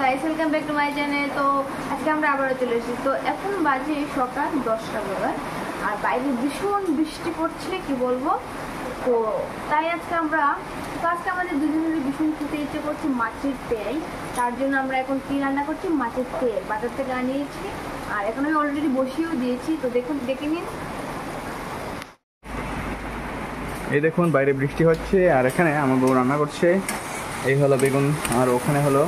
Guys, welcome back to my channel. তো আজকে আমরা আবারও চলে এসেছি। তো এখন বাজে সকাল 10টা বাজার, আর বাইরে ভীষণ বৃষ্টি পড়ছে, কি বলবো। তো তাই আজকে আমাদের দুজনের ভীষণ খেতে ইচ্ছে করছে মাছের তেল। তার জন্য আমরা এখন কি রান্না করছি, মাছের তেল বাজার থেকে আনিয়েছি, আর এখন আমি অলরেডি বসিয়েও দিয়েছি। তো দেখে নিন। এই দেখুন বাইরে বৃষ্টি হচ্ছে, আর এখানে আমার বউ রান্না করছে। এই হলো বেগুন, আর ওখানে হলো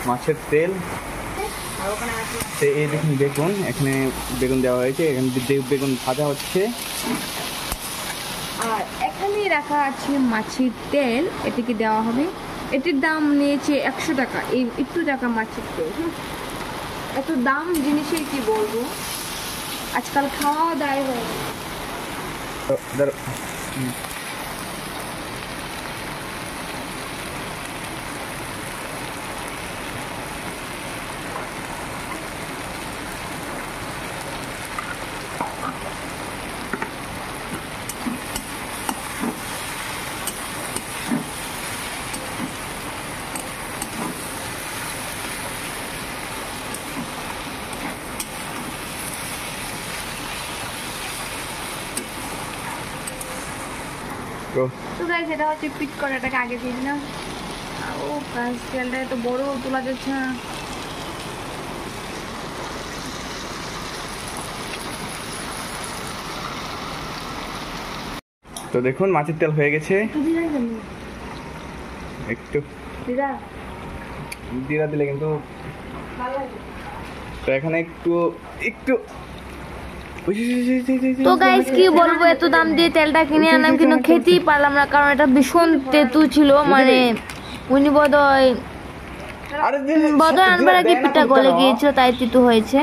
মাছের তেল। এই দেখুন বেগুন, এখানে বেগুন দেওয়া হয়েছে, এখানে বেগুন ভাজা হচ্ছে। আর এখানে রাখা আছে মাছের তেল, এটিকে দেওয়া হবে। এটির দাম নিয়েছে 100 টাকা। এই একটু টাকা মাছের তেল, এত দাম জিনিসের কি বলবো, আজকাল খাওয়া দায় হয়। তো গাইস, এটা হচ্ছে পিট করাটাকে আগে দিয়ে দিলাম। ও গাইস, তেলটা এত বড় তোলা যাচ্ছে না। তো দেখুন মাছের তেল হয়ে গেছে। একটু জিরা দিলে কিন্তু তো এখানে একটু তো গাইস, কি বলবো, এত দাম দিয়ে তেলটা কিনে আনলাম, কিন্তু খেতেই পারলাম না, কারণ এটা ভীষণ তেতু ছিল। মানে উনি বোধহয় আনবার আগে পিঠটা গলে গিয়েছিল, তাই তেতু হয়েছে।